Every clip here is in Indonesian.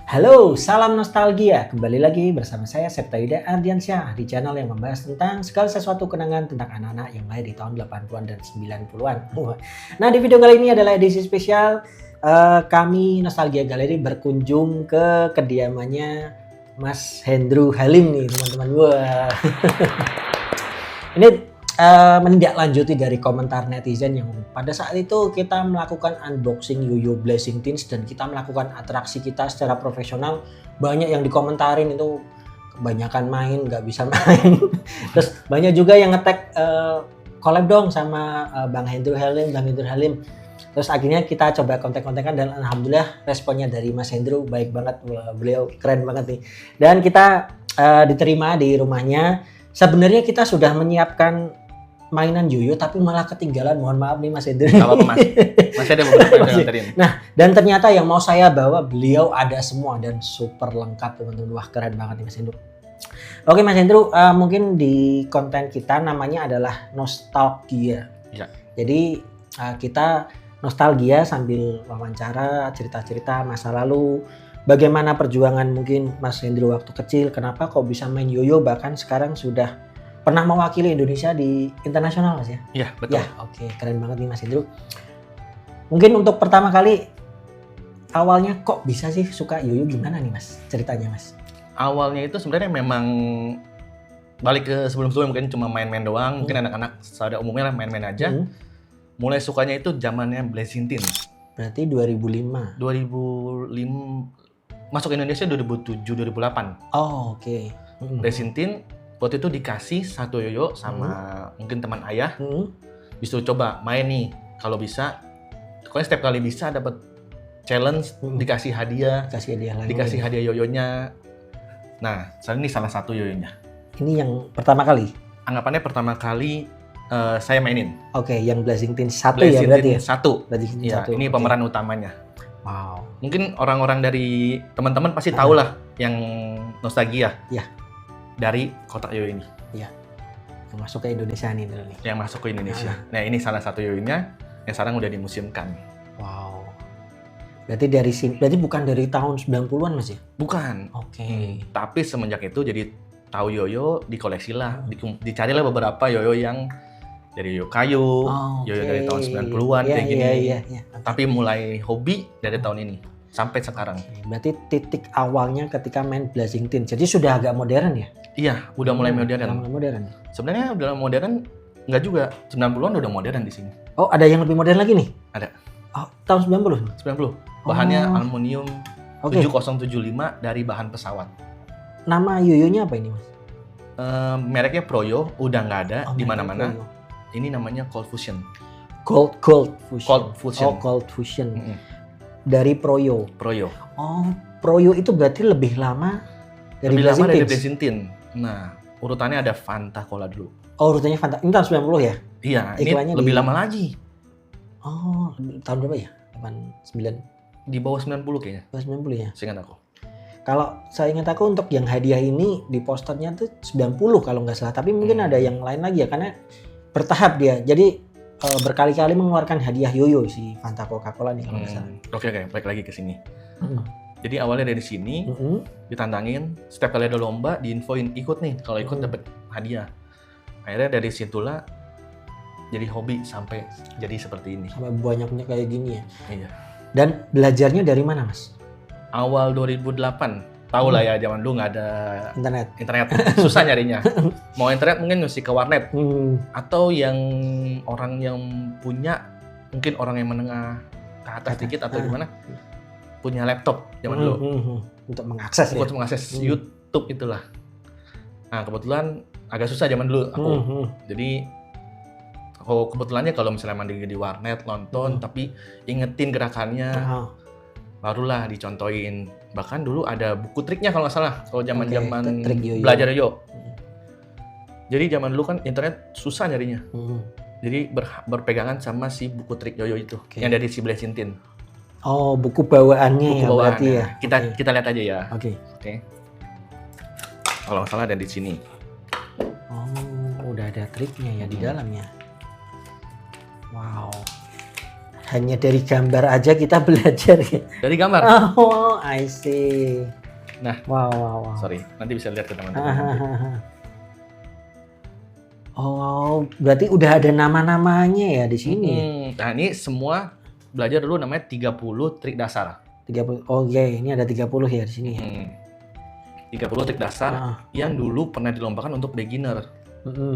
Halo, salam nostalgia. Kembali lagi bersama saya Septa Yuda Ardiansyah di channel yang membahas tentang segala sesuatu kenangan tentang anak-anak yang lahir di tahun 80-an dan 90-an. Nah, di video kali ini adalah edisi spesial. Kami Nostalgia Galeri berkunjung ke kediamannya Mas Hendru Halim nih, teman-teman. Wah. Ini menindaklanjuti dari komentar netizen yang pada saat itu kita melakukan unboxing Yoyo Blazing Teens dan kita melakukan atraksi kita secara profesional. Banyak yang dikomentarin itu kebanyakan main, nggak bisa main. Terus banyak juga yang nge-tag collab dong sama Bang Hendru Halim. Terus akhirnya kita coba kontak-kontakan dan alhamdulillah responnya dari Mas Hendru baik banget. Wah, beliau keren banget nih. Dan kita diterima di rumahnya. Sebenarnya kita sudah menyiapkan mainan Yoyo tapi malah ketinggalan. Mohon maaf nih Mas Hendru. Gak apa-apa Mas. Masih ada beberapa yang nganterin. Nah, dan ternyata yang mau saya bawa beliau ada semua dan super lengkap teman-teman. Wah, keren banget nih Mas Hendru. Oke Mas Hendru, mungkin di konten kita namanya adalah nostalgia. Ya. Jadi kita nostalgia sambil wawancara, cerita-cerita masa lalu. Bagaimana perjuangan mungkin Mas Hendru waktu kecil, kenapa kok bisa main Yoyo, bahkan sekarang sudah pernah mewakili Indonesia di internasional Mas ya? Iya, betul. Ya, oke, keren banget nih Mas Hendru. Mungkin untuk pertama kali awalnya kok bisa sih suka Yoyo, gimana nih Mas ceritanya Mas? Awalnya itu sebenarnya memang balik ke sebelum-sebelumnya, mungkin cuma main-main doang, mungkin anak-anak pada umumnya lah main-main aja. Mulai sukanya itu zamannya Blazing Teens. Berarti 2005. 2005 masuk Indonesia 2007-2008. Oh, oke. Blazing Teens waktu itu dikasih satu Yoyo sama mungkin teman ayah. Bisa coba main nih, kalau bisa. Pokoknya setiap kali bisa dapat challenge, dikasih hadiah. Dikasih hadiah Yoyonya. Nah, ini salah satu Yoyonya. Ini yang pertama kali? Anggapannya pertama kali saya mainin. Oke, yang Blazing Teens 1 ya berarti ya? Blazing Teens 1. Ini pemeran utamanya. Wow. Mungkin orang-orang dari teman-teman pasti tahu lah yang nostalgia. Iya. Dari kotak Yoyo ini. Iya. Yang masuk ke Indonesia nih dulu nih. Yang masuk ke Indonesia. Nah, ini salah satu Yoyonya yang sekarang udah dimuseumkan. Wow. Berarti dari sini, berarti bukan dari tahun 90-an Mas ya? Bukan. Oke. Tapi semenjak itu jadi tahu Yoyo, dikoleksi lah, dicarilah beberapa Yoyo yang dari Yoyo kayu, Yoyo dari tahun 90-an kayak gini. Iya. Tapi mulai hobi dari tahun ini sampai sekarang. Berarti titik awalnya ketika main Blazing Teens. Jadi sudah agak modern ya? Iya, udah mulai modern. Sebenarnya udah modern nggak juga. 90-an udah modern di sini. Oh, ada yang lebih modern lagi nih? Ada. Oh, tahun 90? 90. Bahannya aluminium 7075 dari bahan pesawat. Nama Yoyonya apa ini Mas? Mereknya Proyo, udah nggak ada di mana-mana. Ini namanya Cold Fusion. Cold Fusion. Oh, Cold Fusion. Dari Proyo. Oh, Proyo itu berarti lebih lama dari Blazing Teens. Nah, urutannya ada Fanta Cola dulu. Oh, urutannya Fanta. Ini tahun 90 ya? Iya, ini lebih lama lagi. Oh, tahun berapa ya? 89. Di bawah 90 kayaknya. Bawah 90 ya? Seingat aku. Kalau saya ingat aku untuk yang hadiah ini di posternya tuh 90 kalau nggak salah. Tapi mungkin ada yang lain lagi ya, karena bertahap dia. Jadi berkali-kali mengeluarkan hadiah Yoyo si Fanta Coca-Cola nih kalau nggak salah. Oke, balik lagi ke sini. Jadi awalnya dari sini, ditantangin. Setiap kali ada lomba, diinfoin ikut nih. Kalau ikut dapat hadiah. Akhirnya dari situlah jadi hobi sampai jadi seperti ini. Sampai banyaknya kayak gini ya. Iya. Dan belajarnya dari mana Mas? Awal 2008. Tahu lah ya, zaman dulu nggak ada internet. Susah nyarinya. Mau internet mungkin mesti ke warnet. Atau yang orang yang punya, mungkin orang yang menengah ke atas dikit atau gimana, punya laptop zaman dulu. Untuk mengakses ya? Untuk mengakses YouTube itulah. Nah, kebetulan agak susah zaman dulu aku. Jadi kebetulannya kalau misalnya mandi di warnet, nonton, tapi ingetin gerakannya, barulah dicontohin. Bahkan dulu ada buku triknya kalau nggak salah, kalau zaman-zaman belajar Yoyo. Jadi zaman dulu kan internet susah nyarinya. Jadi berpegangan sama si buku trik Yoyo itu, yang dari si Blazing Teens. Oh, buku bawaannya ya berarti ya? Kita lihat aja ya. Oke. Kalau nggak salah ada di sini. Oh, udah ada triknya ya di dalamnya. Wow. Hanya dari gambar aja kita belajar ya. Dari gambar. Oh, I see. Nah, wow. Sorry, nanti bisa lihat ke teman-teman. Oh, berarti udah ada nama-namanya ya di sini. Nah, ini semua belajar dulu namanya 30 trik dasar. 30. Oh, ini ada 30 ya di sini ya. 30 trik dasar yang dulu pernah dilombakan untuk beginner.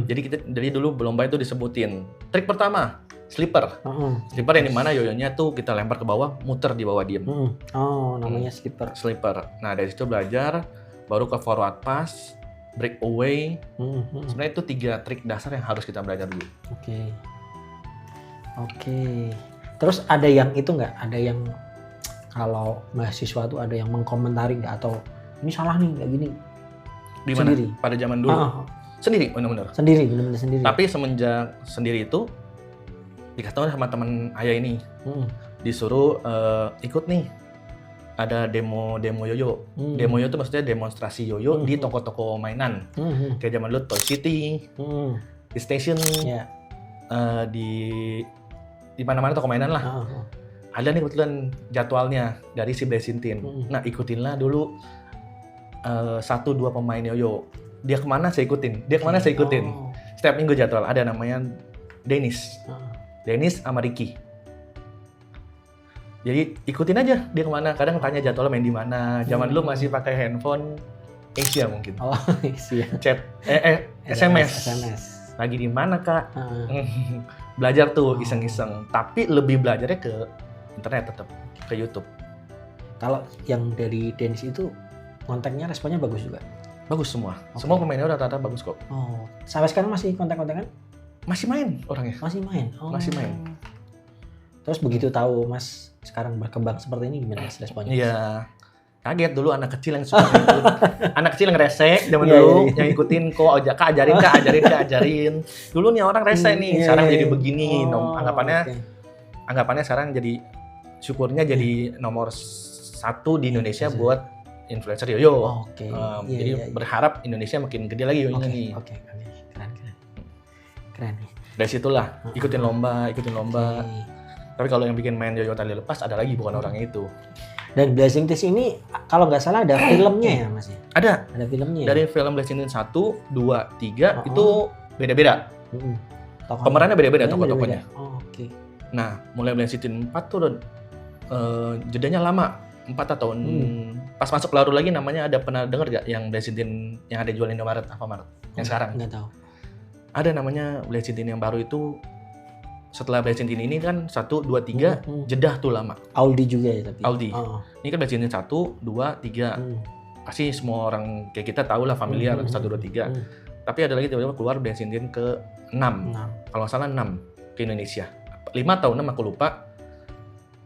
Jadi dulu lomba itu disebutin. Trik pertama, slipper. Slipper yang dimana yoyonya tuh kita lempar ke bawah, muter di bawah diem. Oh, namanya slipper. Slipper. Nah, dari situ belajar, baru ke forward pass, breakaway. Sebenarnya itu 3 trik dasar yang harus kita belajar dulu. Oke. Terus ada yang itu nggak? Ada yang kalau mahasiswa tuh ada yang mengkomentari nggak, atau ini salah nih kayak gini? Di mana? Sendiri. Pada zaman dulu. Sendiri, benar-benar. Benar-benar sendiri. Tapi semenjak sendiri itu dikasih tahu sama teman ayah ini, disuruh ikut nih. Ada demo yoyo. Demo yoyo itu maksudnya demonstrasi yoyo di toko-toko mainan. Kayak zaman dulu Toy City, di Station, di mana-mana toko mainan lah. Ada nih kebetulan jadwalnya dari si Blesintin. Nah, ikutinlah dulu 1-2 pemain yoyo. Dia kemana saya ikutin. Setiap minggu jadwal ada namanya Dennis sama Ricky. Jadi ikutin aja dia kemana. Kadang tanya jadwalnya main di mana. Zaman dulu masih pakai handphone Asia mungkin. Asia. Chat, SMS. Lagi di mana kak? Belajar tuh iseng-iseng. Tapi lebih belajarnya ke internet tetap, ke YouTube. Kalau yang dari Dennis itu kontaknya responnya bagus juga. Bagus semua. Semua pemainnya rata-rata bagus kok. Oh, sampai sekarang masih kontak-kontakan? Masih main orangnya. Masih main. Masih main. Terus begitu tahu Mas sekarang berkembang seperti ini, gimana responnya? Iya. Kaget dulu anak kecil yang suka ngikut. Anak kecil yang rese zaman dulu yang ikutin kok ajarin. Dulu nih orang rese nih, sekarang jadi begini. Anggapannya sekarang jadi syukurnya jadi nomor 1 di Indonesia buat influencer yoyo. Jadi berharap Indonesia makin gede lagi yoyonya nih. Keren nih. Dari situlah ikutin lomba. Tapi kalau yang bikin main yoyo tali lepas ada lagi, bukan orangnya itu. Dan Blazing Tees ini kalau nggak salah ada filmnya ya Mas ya? Ada filmnya. Dari film Blazing Tees 1, 2, 3 itu beda-beda. Pemerannya beda-beda tokoh-tokohnya. Nah, mulai Blazing Tees 4 tuh jedanya lama. 4 tahun. Pas masuk Laru lagi namanya ada, pernah denger gak yang Blazing Tees yang ada jual Indomaret, Alfamart yang sekarang? Nggak tahu. Ada namanya Blazing Tees yang baru itu. Setelah Blazing Tees ini kan 1, 2, 3 jedah tuh lama. Aldi juga ya tapi. Aldi. Ini kan Blazing Tees 1, 2, 3. Pasti semua orang kayak kita tahu lah familiar 1, 2, 3. Tapi ada lagi tiba-tiba keluar Blazing Tees ke 6. Kalau nggak salah 6 ke Indonesia. 5 atau 6 aku lupa.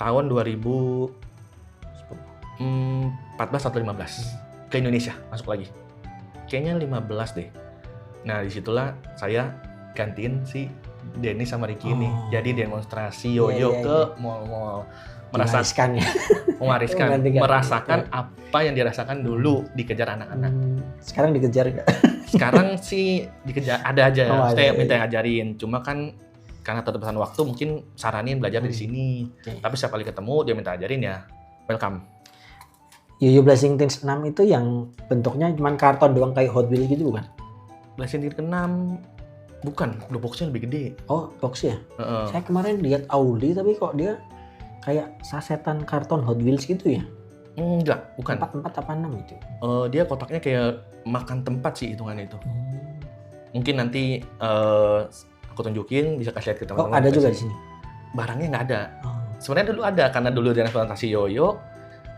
Tahun 2014 atau 15 ke Indonesia masuk lagi. Kayaknya 15 deh. Nah, disitulah saya gantiin si Dennis sama Ricky ini. Jadi demonstrasi yoyo ke mall-mall. Mewariskan merasakan apa yang dirasakan dulu dikejar anak-anak. Sekarang dikejar nggak? Sekarang sih dikejar, ada aja. Saya minta ngajarin. Cuma kan karena keterbatasan waktu mungkin saranin belajar di sini. Tapi setiap kali ketemu dia minta ajarin ya, welcome. Yoyo Blazing Tees 6 itu yang bentuknya cuma karton doang kayak Hot Wheels gitu bukan? Blazing Tees ke-6 bukan, boxnya lebih gede. Oh, box ya? Saya kemarin lihat Audi tapi kok dia kayak sasetan karton Hot Wheels gitu ya? Enggak, bukan. 4 apa 6 itu? Dia kotaknya kayak makan tempat sih hitungannya itu. Mungkin nanti aku tunjukin, bisa kasih lihat ke teman-teman. Oh, ada juga di sini? Barangnya nggak ada. Sebenarnya dulu ada, karena dulu di representasi yoyo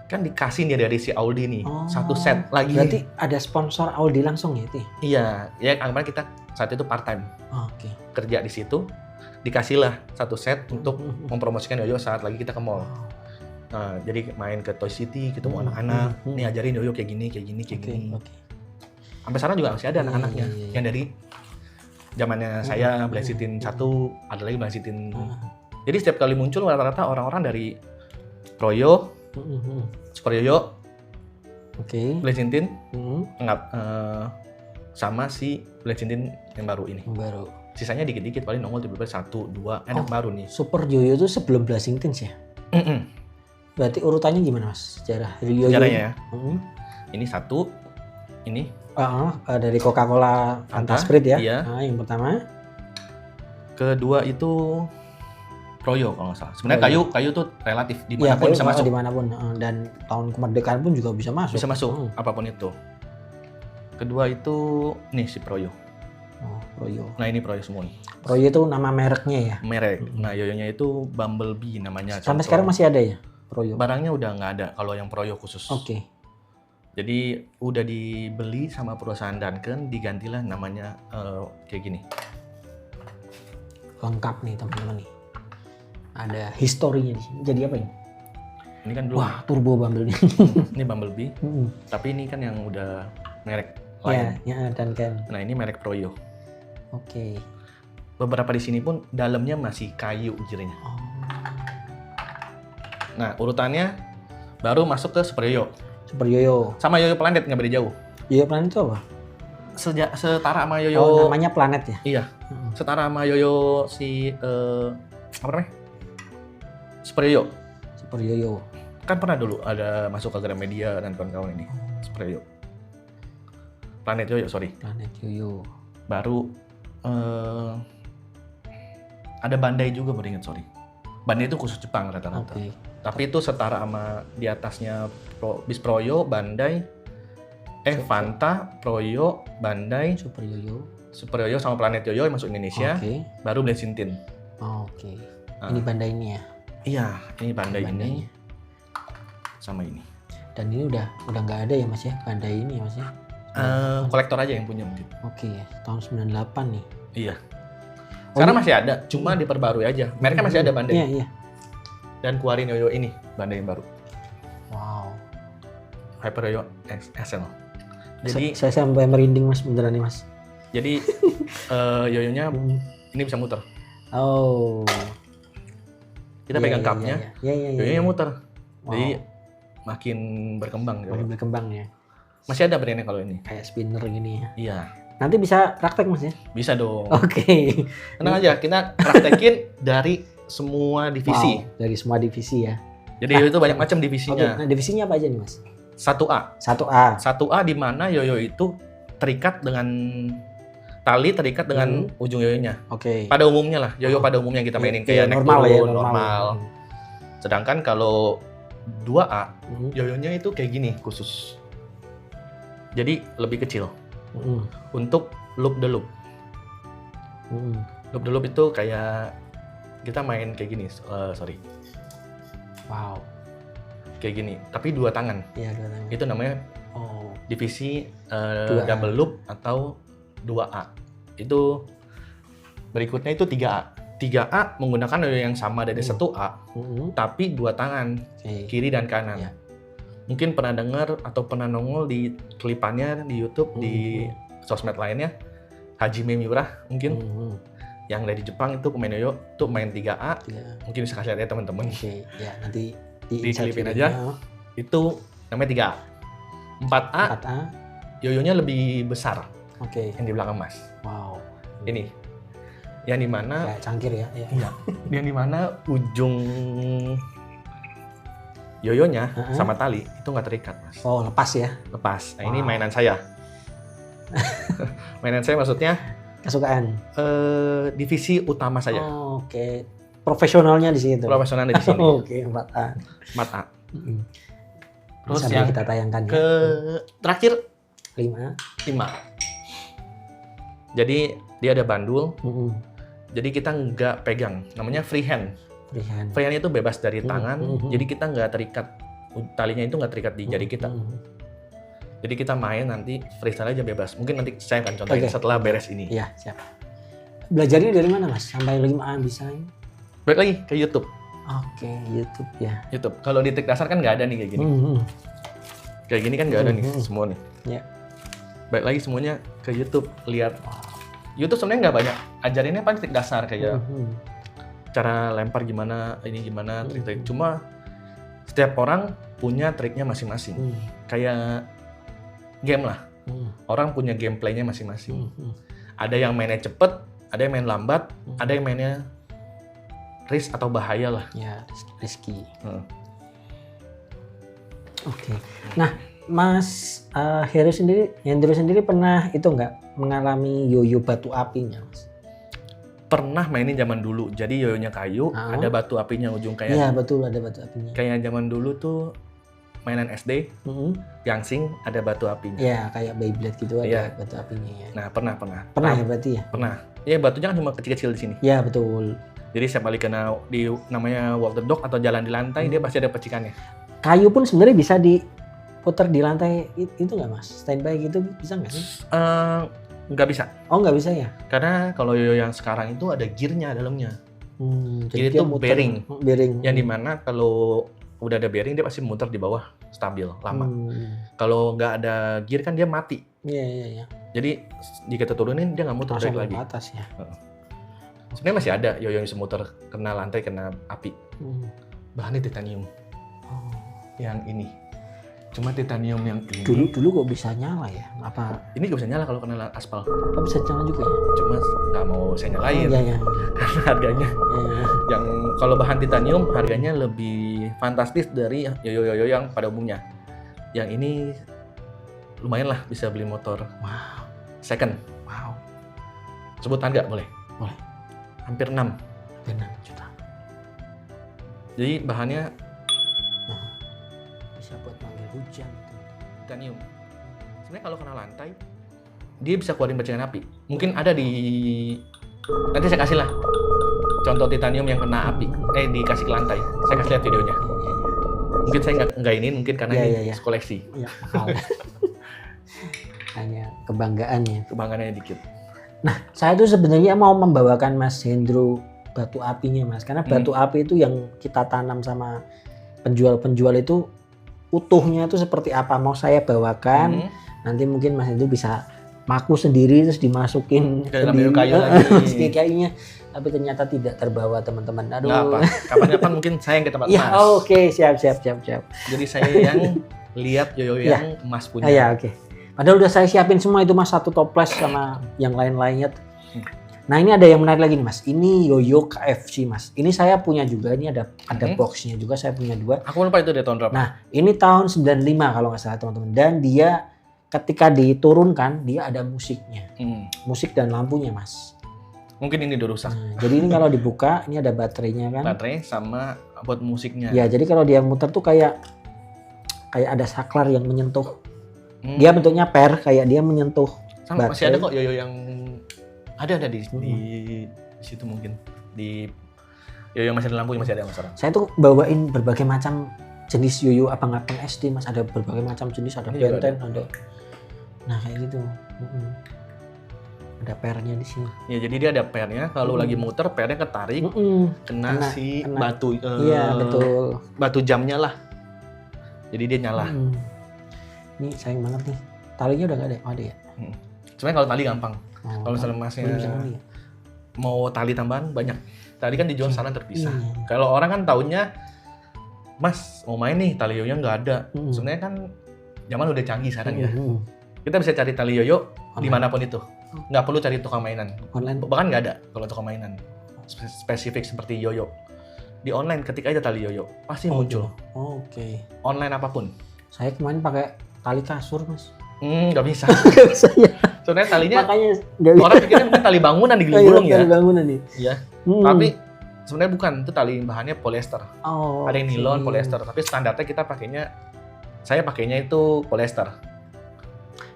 kan dikasih nih dari si Audi nih, 1 set lagi. Berarti ada sponsor Audi langsung ya itu? Iya, ya anggapan kita saat itu part time. Kerja di situ, dikasihlah 1 set untuk mempromosikan yoyo saat lagi kita ke mall. Nah, jadi main ke Toy City, ketemu anak-anak, nih ajarin yoyo kayak gini. Sampai sekarang juga masih ada anak-anaknya yang dari zamannya saya Blazing Tees 1, ada lagi Blazing Tees. Jadi setiap kali muncul rata-rata orang-orang dari Proyo, Super Yoyo, Blazing Tees, sama si Blazing Tees yang baru ini. Sisanya dikit-dikit, paling nongol tiba-tiba 1, 2, enak baru nih. Super Yoyo itu sebelum Blazing Teens ya? Berarti urutannya gimana mas? Yoyo. Sejarahnya ya. Ini 1, ini. Dari Coca-Cola Fanta Sprite ya? Iya. Nah, yang pertama. Kedua itu Froyo kalau nggak salah. Sebenarnya kayu tuh relatif, dimanapun bisa masuk. Dimanapun. Dan tahun kemerdekaan pun juga bisa masuk. Bisa masuk, apapun itu. Kedua itu, nih si Froyo. Oh, Froyo. Nah ini Froyo semua nih. Froyo itu nama mereknya ya? Merek. Nah yoyonya itu Bumblebee namanya. Sampai sekarang masih ada ya Froyo? Barangnya udah nggak ada kalau yang Froyo khusus. Oke. Jadi udah dibeli sama perusahaan Dunkin, digantilah namanya kayak gini. Lengkap nih teman-teman nih. Ada historinya di sini. Jadi apa ini? Ini kan belum. Wah, turbo Bumblebee. Ini Bumblebee. Tapi ini kan yang udah merek lain. Ya, Dunkin. Nah, ini merek Froyo. Oke. Beberapa di sini pun dalamnya masih kayu jirinya. Oh. Nah, urutannya baru masuk ke Super Yoyo. Super Yoyo. Sama Yoyo Planet nggak beda jauh. Yoyo Planet itu apa? Setara sama Yoyo. Oh, namanya Planet ya? Iya. Setara sama Yoyo si apa namanya? Super Yoyo. Super Yoyo. Kan pernah dulu ada masuk ke Gramedia dan kawan-kawan ini. Super Yoyo. Planet Yoyo, sorry. Planet Yoyo. Baru ada Bandai juga, baru ingat, sorry. Bandai itu khusus Jepang rata-rata. Okay. Tapi itu setara sama di atasnya bis Froyo, Bandai, Fanta, Froyo, Bandai, Super Yoyo. Super Yoyo sama Planet Yoyo yang masuk Indonesia. Baru Blazing Teen. Oke. Ini Bandai ini ya? Iya, ini Bandai ini. Sama ini. Dan ini udah nggak ada ya mas ya, Bandai ini ya mas ya? Kolektor aja yang punya mungkin. Oke, tahun 98 nih. Iya. Sekarang masih ada, cuma diperbarui aja. Mereknya masih ada Bandai. Iya. Dan keluarin Yoyo ini, Bandai yang baru. Wow. Hyper Yoyo SL. Jadi saya sampai merinding mas, beneran nih mas. Jadi yoyonya ini bisa muter. Oh. Kita pegang cupnya, yoyonya muter. Wow. Jadi makin berkembang. Makin berkembang ya. Masih ada brandnya kalau ini. Kayak spinner gini ya. Iya. Nanti bisa praktek mas ya? Bisa dong. Oke. Tenang aja, kita praktekin dari semua divisi. Wow, dari semua divisi ya. Jadi itu banyak macam divisinya. Nah, divisinya apa aja nih mas? 1A. 1A di mana yoyo itu terikat dengan tali, terikat dengan ujung yoyonya. Oke. Pada umumnya lah, yoyo pada umumnya kita mainin kayak normal ya, normal. Sedangkan kalau 2A, yoyonya itu kayak gini khusus. Jadi lebih kecil. Untuk loop the loop. Loop the loop itu kayak kita main kayak gini, sorry. Wow. Kayak gini, tapi 2 tangan. Iya, 2 tangan. Itu namanya divisi double loop atau 2A. Itu berikutnya itu 3A. 3A menggunakan yoyo yang sama dari 1A, tapi 2 tangan, kiri dan kanan. Yeah. Mungkin pernah dengar atau pernah nongol di klipannya di YouTube, di sosmed lainnya, Hajime Miura mungkin, yang dari Jepang itu pemain yoyo, tuh main 3A, mungkin bisa kasih lihat ya teman-teman. Oke, ya nanti diklipin aja. Itu namanya 3A. 4A, yoyonya lebih besar. Oke. Yang di belakang mas. Wow. Ini, yang dimana? Kayak cangkir ya. Iya. Yang dimana ujung yoyonya sama tali itu nggak terikat mas. Oh, lepas ya? Lepas. Nah ini mainan saya. Mainan saya maksudnya kesukaan. Divisi utama saya. Oh, oke. Profesionalnya di situ. Profesionalnya di sini. Oke, 4A. 4A. Terus yang kita tayangkan ke terakhir 5. Jadi dia ada bandul. Jadi kita nggak pegang. Namanya freehand. Freehand itu bebas dari tangan. Jadi kita nggak terikat. Talinya itu nggak terikat di jari kita. Jadi kita main nanti freestyle aja bebas. Mungkin nanti saya akan contohin setelah beres ini. Iya, siap. Belajarnya dari mana mas? Sampai 5A bisa ini? Balik lagi ke YouTube. Oke, YouTube ya. YouTube. Kalau di trik dasar kan nggak ada nih kayak gini. Kayak gini kan nggak ada nih semua nih. Iya. Balik lagi semuanya ke YouTube. Lihat. YouTube sebenarnya nggak banyak. Ajarinnya paling trik dasar kayak cara lempar gimana, ini gimana, trik-trik. Cuma setiap orang punya triknya masing-masing. Kayak game lah. Orang punya gameplaynya masing-masing. Ada yang mainnya cepet, Ada yang main lambat, ada yang mainnya risk atau bahaya lah. Ya, risky. Oke. Nah, Mas Hendro sendiri pernah itu nggak mengalami yoyo batu apinya, Mas? Pernah mainin zaman dulu. Jadi yoyonya kayu, ada batu apinya ujung kayak. Iya, betul ada batu apinya. Kayak zaman dulu tuh mainan SD, Piangsing ada batu apinya. Iya, kayak Beyblade gitu ada batu apinya ya. Nah, pernah. Pernah ya berarti ya? Pernah. Ya batunya kan cuma kecil-kecil di sini. Iya, betul. Jadi setiap kali kena di namanya walk the dog atau jalan di lantai, dia pasti ada percikannya. Kayu pun sebenarnya bisa diputar di lantai itu nggak, Mas? Standby gitu bisa nggak sih? Nggak bisa. Oh, nggak bisa ya? Karena kalau yoyo yang sekarang itu ada gearnya dalamnya. Jadi Gear itu bearing. Bearing. Yang dimana kalau udah ada bearing dia pasti muter di bawah stabil lama. Kalau nggak ada gear kan dia mati. Iya. Jadi jika kita turunin dia nggak muter balik lagi. Ke atas ya. Sebenarnya masih ada yoyo yang bisa muter kena lantai kena api. Bahannya titanium. Yang ini. Cuma titanium yang ini. Dulu kok bisa nyala ya? Apa? Ini nggak bisa nyala kalau kena aspal. Oh, bisa nyala juga ya? Cuma nggak mau saya nyalain. Iya. Karena harganya. Yang kalau bahan titanium harganya lebih fantastis dari yoyo-yoyo yang pada umumnya. Yang ini lumayan lah bisa beli motor. Wow. Second. Wow. Sebutan nggak boleh? Boleh. Hampir 6. 6 juta. Jadi bahannya bisa buat manggil hujan. Titanium. Sebenarnya kalau kena lantai, dia bisa keluarin percikan api. Mungkin ada di nanti saya kasih lah contoh titanium yang kena api. Dikasih ke lantai. Saya kasih lihat videonya. Mungkin saya nggak ini, mungkin karena ini koleksi. Iya. Hanya kebanggaannya. Kebanggaannya dikit. Nah, saya tuh sebenarnya mau membawakan Mas Hendro batu apinya, Mas. Karena batu api itu yang kita tanam sama penjual-penjual itu utuhnya itu seperti apa mau saya bawakan. Nanti mungkin Mas Hendro bisa maku sendiri terus dimasukin ke dalam kayu lagi. Kayaknya tapi ternyata tidak terbawa teman-teman. Aduh. Nggak apa. Kapan-kapan mungkin saya yang ke tempat Mas. Ya, oke, siap. Jadi saya yang lihat yoyo yang Mas punya. Ya, oke. Padahal udah saya siapin semua itu, Mas, satu toples sama yang lain-lainnya. Nah, ini ada yang menarik lagi nih, Mas. Ini yoyo KFC, Mas. Ini saya punya juga. Ini ada boxnya juga. Saya punya 2. Aku lupa itu dari tahun berapa. Nah, ini tahun 95 kalau nggak salah, teman-teman. Dan dia ketika diturunkan dia ada musiknya. Musik dan lampunya, Mas. Mungkin ini udah rusak. Nah, jadi ini kalau dibuka ini ada baterainya kan. Baterai sama buat musiknya. Ya, jadi kalau dia muter tuh kayak ada saklar yang menyentuh. Dia bentuknya per, kayak dia menyentuh. Sama, masih ada kok yoyo yang ada di situ mungkin. Di yoyo masih ada lampunya, masih ada Mas. Saya tuh bawain berbagai macam jenis yoyo abang-abang SD, Mas. Ada berbagai macam jenis, ada benten, ada. Nah, kayak gitu. Ada pernya di sini. Ya, jadi dia ada pernya. Kalau lagi muter, pernya ketarik, kena batu. Iya, betul. Batu jamnya lah. Jadi dia nyala. Ini sayang banget nih. Talinya udah nggak ada? Oh, ada ya? Sebenarnya kalau tali gampang. Kalau misalnya Masnya mau tali tambahan banyak. Tali kan dijual sana terpisah. Kalau orang kan taunya, Mas mau main nih tali yoyo nggak ada. Sebenarnya kan zaman udah canggih sekarang ya. Kita bisa cari tali yoyo dimanapun itu. Nggak perlu cari tukang mainan. Online. Bahkan nggak ada kalau tukang mainan spesifik seperti yoyo. Di online ketik aja tali yoyo pasti muncul. Oke. Online apapun. Saya kemarin pakai tali kasur, Mas. Nggak bisa. Nggak bisa ya. Sebenarnya talinya makanya nggak bisa. orang pikirnya mungkin tali bangunan digulung-gulung ya. Tali bangunan nih. Iya. Tapi sebenarnya bukan, itu tali bahannya polyester. Ada yang nilon, polyester. Tapi standarnya saya pakainya itu polyester.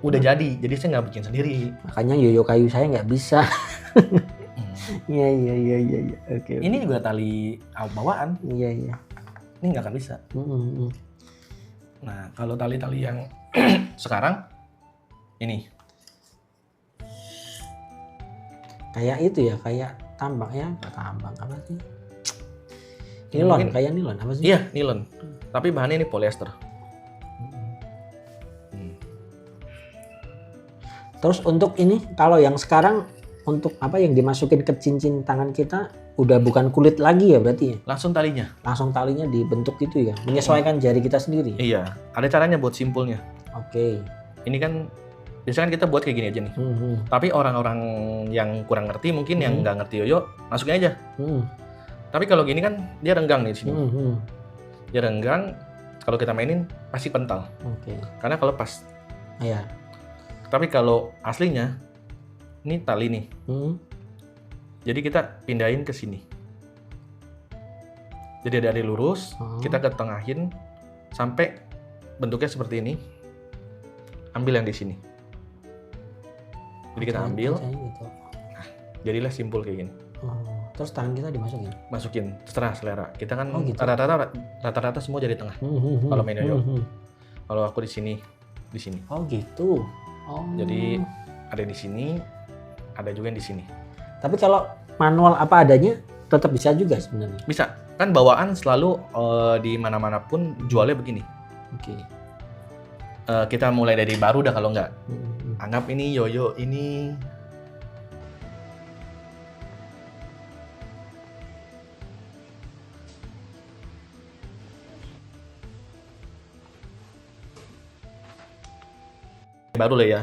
Udah jadi saya nggak bikin sendiri. Makanya yoyo kayu saya nggak bisa. Iya. Oke. Ini juga tali bawaan. Iya. Ini nggak akan bisa. Nah, kalau tali-tali yang sekarang ini kayak itu ya, kayak tambang ya, tambang apa sih? Nilon, kayak nilon apa sih? Iya, nilon. Tapi bahannya ini polyester. Terus untuk ini, kalau yang sekarang untuk apa yang dimasukin ke cincin tangan kita udah bukan kulit lagi ya berarti ya? Langsung talinya. Langsung talinya dibentuk gitu ya, menyesuaikan jari kita sendiri. Iya, ada caranya buat simpulnya. Oke. Ini kan biasanya kan kita buat kayak gini aja nih. Tapi orang-orang yang kurang ngerti mungkin yang nggak ngerti yoyo masukin aja. Tapi kalau gini kan dia renggang nih di sini. Dia renggang, kalau kita mainin pasti kental. Karena kalau pas. Iya. Tapi kalau aslinya ini tali nih. Jadi kita pindahin ke sini. Jadi dari lurus, kita ketengahin sampai bentuknya seperti ini. Ambil yang di sini. Jadi kita ambil. Nah, jadilah simpul kayak gini. Terus tangan kita dimasukin? Masukin, terserah selera. Kita kan gitu. rata-rata semua jadi tengah. Kalau main yoyo. Kalau aku di sini. Oh gitu. Jadi ada di sini, ada juga yang di sini. Tapi kalau manual apa adanya tetap bisa juga sebenarnya. Bisa. Kan bawaan selalu di mana-mana pun jualnya begini. Kita mulai dari baru dah kalau nggak. Anggap ini yoyo ini. Baru lah ya.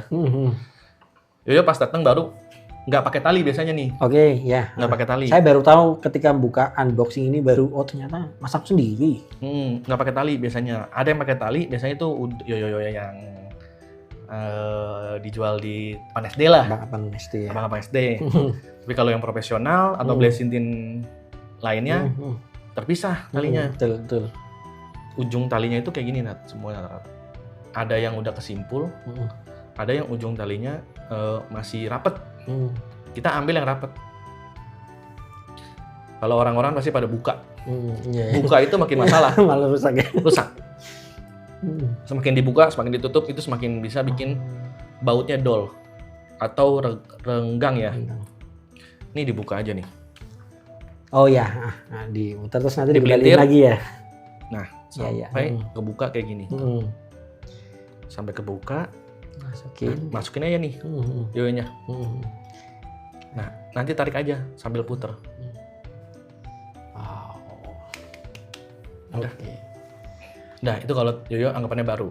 Yoyo pas datang baru nggak pakai tali biasanya nih. Ya. Nggak pakai tali. Saya baru tahu ketika buka unboxing ini baru ternyata masak sendiri. Nggak pakai tali biasanya. Ada yang pakai tali biasanya itu yoyo yang dijual di Pan SD lah. Abang SD ya. Abang SD. Tapi kalau yang profesional atau blesintin lainnya terpisah talinya. Betul. Ujung talinya itu kayak gini Nat, semua. Ada yang udah kesimpul, ada yang ujung talinya masih rapet. Kita ambil yang rapet. Kalau orang-orang pasti pada buka. Buka itu makin masalah. Malah rusak ya. Rusak. Semakin dibuka, semakin ditutup, itu semakin bisa bikin bautnya dol atau renggang ya. Ini dibuka aja nih. Oh ya, diputar terus nanti dibalikin lagi ya. Nah, sampai kebuka kayak gini. Sampai kebuka, masukin aja nih yoyonya. Nah, nanti tarik aja sambil puter. Udah. Nah, itu kalau yoyo anggapannya baru.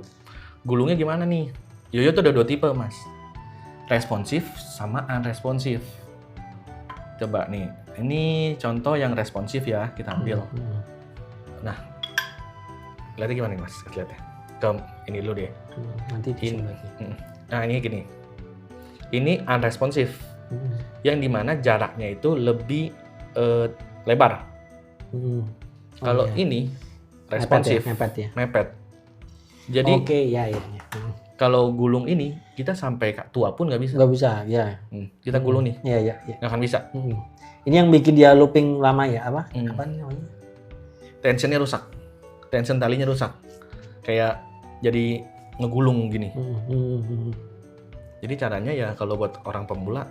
Gulungnya gimana nih? Yoyo tuh ada 2 tipe, Mas. Responsif sama unresponsif. Coba nih, ini contoh yang responsif ya, kita ambil. Nah, lihatnya gimana nih, Mas? Lihatnya. Ini dulu deh. Nanti di lagi. Nah, ini gini. Ini unresponsif. Yang dimana jaraknya itu lebih lebar. Kalau ini responsif, mepet. Jadi kalau gulung ini kita sampai tua pun nggak bisa. Nggak bisa, ya. Kita gulung nih. Iya. Nggak akan bisa. Ini yang bikin dia looping lama ya, apa? Apa namanya? Tensionnya rusak. Tension talinya rusak. Kayak jadi ngegulung gini. Jadi caranya ya kalau buat orang pemula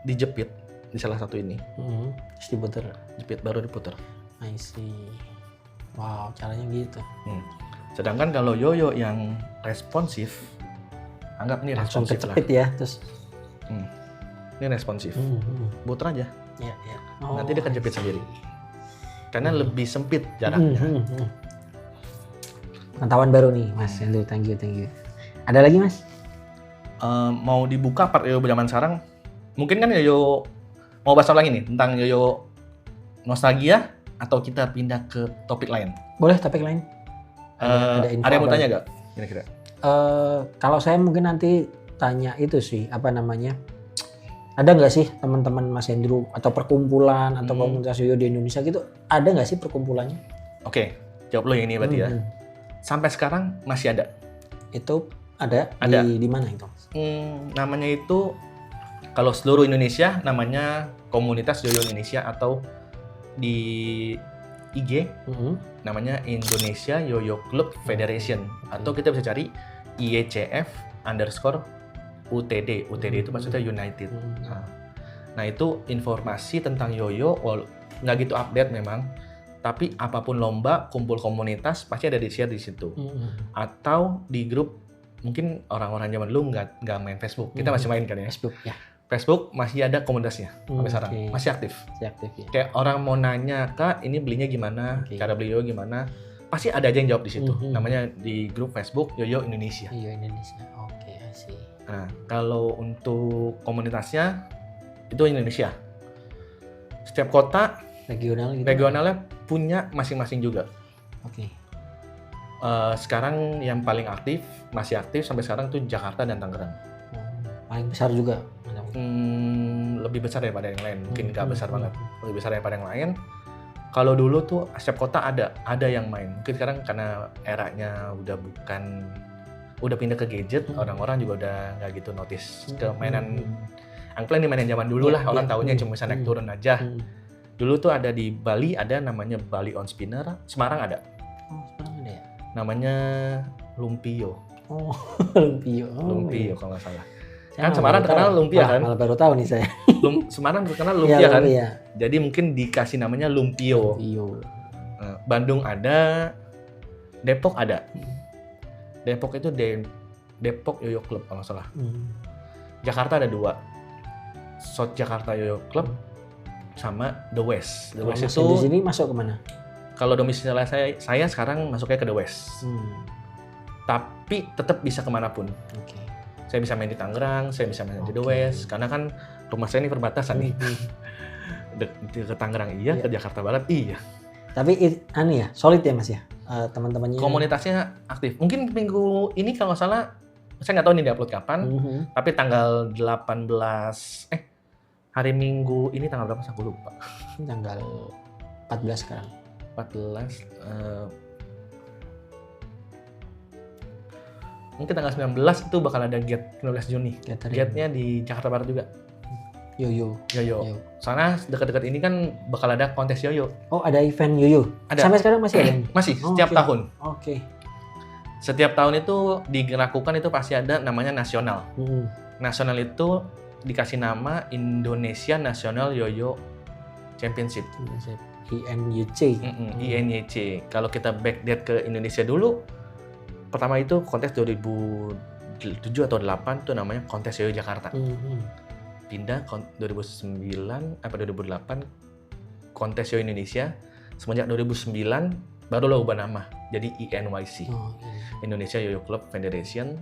dijepit di salah satu ini. Terus diputer. Jepit baru diputer. I see. Wow, caranya gitu. Sedangkan kalau yoyo yang responsif, anggap ini langsung responsif kecepit lah. Ya, terus. Ini responsif. Puter aja. Ya. Nanti dia kejepit sendiri. Karena lebih sempit jaraknya. Pengetahuan baru nih, Mas. Thank you. Ada lagi, Mas? Mau dibuka part yoyo zaman sekarang? Mungkin kan yoyo mau bahas lagi nih tentang yoyo nostalgia atau kita pindah ke topik lain? Boleh topik lain. Ada yang mau tanya nggak? Kira-kira? Kalau saya mungkin nanti tanya itu sih, apa namanya? Ada nggak sih teman-teman Mas Hendro atau perkumpulan atau komunitas yoyo di Indonesia gitu? Ada nggak sih perkumpulannya? Oke, jawab lo yang ini berarti ya. Sampai sekarang masih ada. Itu ada. Di mana itu? Namanya itu kalau seluruh Indonesia namanya Komunitas Yoyo Indonesia atau di IG namanya Indonesia Yoyo Club Federation atau kita bisa cari IECF_UTD. UTD itu maksudnya United. Nah itu informasi tentang yoyo nggak gitu update memang. Tapi apapun lomba, kumpul komunitas pasti ada di share di situ. Atau di grup, mungkin orang-orang zaman dulu nggak main Facebook. Kita masih main kan ya? Facebook ya. Facebook masih ada komunitasnya sampai sekarang, masih aktif. Ya. Kayak orang mau nanya, Kak, ini belinya gimana? Cara beli yoyo gimana? pasti ada aja yang jawab di situ. Namanya di grup Facebook Yoyo Indonesia. Yoyo Indonesia. Oke, I see. Nah, kalau untuk komunitasnya itu Indonesia. Setiap kota Regional gitu. regionalnya punya masing-masing juga. Oke. Sekarang yang paling aktif, masih aktif sampai sekarang tuh Jakarta dan Tangerang. Paling besar juga. Lebih besar daripada yang lain, mungkin nggak besar banget, lebih besar daripada yang lain. Kalau dulu tuh setiap kota ada yang main. Mungkin sekarang karena eranya udah pindah ke gadget, orang-orang juga udah nggak gitu notice ke mainan. Angklung ini mainan zaman dulu lah, orang tahunya cuma bisa naik turun aja. Dulu tuh ada di Bali, ada namanya Bali on Spinner. Semarang ada. Oh, Semarang ada ya? Namanya Lumpio. Oh, Lumpio. Lumpio kalau nggak salah. Kan Semarang terkenal lumpia kan? Malah baru tahu nih saya. Semarang terkenal lumpia kan? Lumpia. Jadi mungkin dikasih namanya Lumpio. Bandung ada, Depok ada. Depok itu Depok Yoyo Club kalau nggak salah. Jakarta ada 2. South Jakarta Yoyo Club sama The West. The West itu di sini masuk kemana? Kalau domisili saya sekarang masuknya ke The West. Tapi tetap bisa kemanapun. Okay. Saya bisa main di Tangerang, saya bisa main di The West, karena kan rumah saya ini perbatasan nih. Ke Tangerang iya, ke Jakarta Barat iya. Tapi ya, solid ya Mas ya, teman-temannya. Komunitasnya aktif. Mungkin minggu ini kalau nggak salah, saya nggak tahu nih diupload kapan, tapi tanggal 18, hari Minggu ini tanggal berapa? Saya lupa. Tanggal 14 sekarang. 14. Mungkin tanggal 19 itu bakal ada gate 15 Juni. Gate-nya di Jakarta Barat juga. Yoyo. Soalnya dekat-dekat ini kan bakal ada kontes yoyo. Oh, ada event yoyo. Ada. Sampai sekarang masih ada? Masih, setiap tahun. Oke. Setiap tahun itu dilakukan itu pasti ada namanya nasional. Nasional itu dikasih nama Indonesia National Yoyo Championship. INYC. INYC. Kalau kita backdate ke Indonesia dulu, pertama itu kontes 2007 atau 2008 itu namanya kontes Yoyo Jakarta. Pindah 2009 apa 2008 kontes Yoyo Indonesia. Semenjak 2009 baru ubah nama jadi INYC. Indonesia Yoyo Club Federation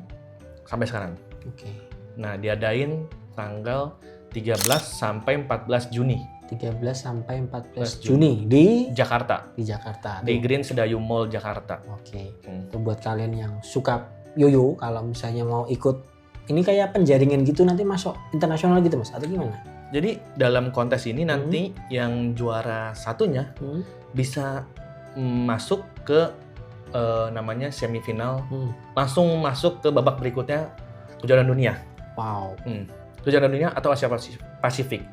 sampai sekarang. Oke. Nah, diadain tanggal 13 sampai 14 Juni. 13 sampai 14 Juni di Jakarta. Di Jakarta. Di Green Sedayu Mall Jakarta. Oke. Itu buat kalian yang suka yoyo, kalau misalnya mau ikut, ini kayak penjaringan gitu nanti masuk internasional gitu Mas, atau gimana? Jadi dalam kontes ini nanti yang juara satunya bisa masuk ke namanya semifinal, langsung masuk ke babak berikutnya kejuaraan dunia. Wow. Kejuaraan dunia atau Asia Pasifik.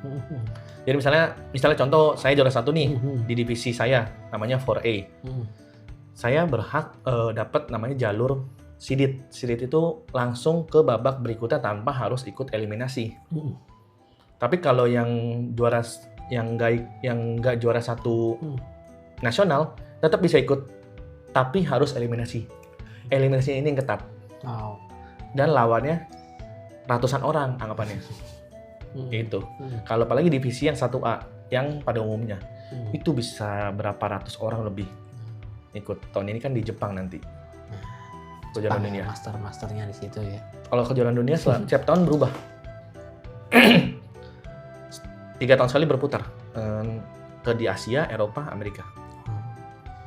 Jadi misalnya contoh saya juara 1 nih di divisi saya namanya 4A. Saya berhak dapat namanya jalur sidit. Sidit itu langsung ke babak berikutnya tanpa harus ikut eliminasi. Tapi kalau yang nggak juara 1 nasional tetap bisa ikut, tapi harus eliminasi. Eliminasinya ini yang ketat. Wow. Dan lawannya ratusan orang anggapannya. Itu. Kalau apalagi divisi yang 1A yang pada umumnya itu bisa berapa ratus orang lebih ikut. Tahun ini kan di Jepang nanti. Kejuaraan dunia. Masternya di situ ya. Kalau kejuaraan dunia setiap tahun berubah. 3 tahun sekali berputar ke di Asia, Eropa, Amerika.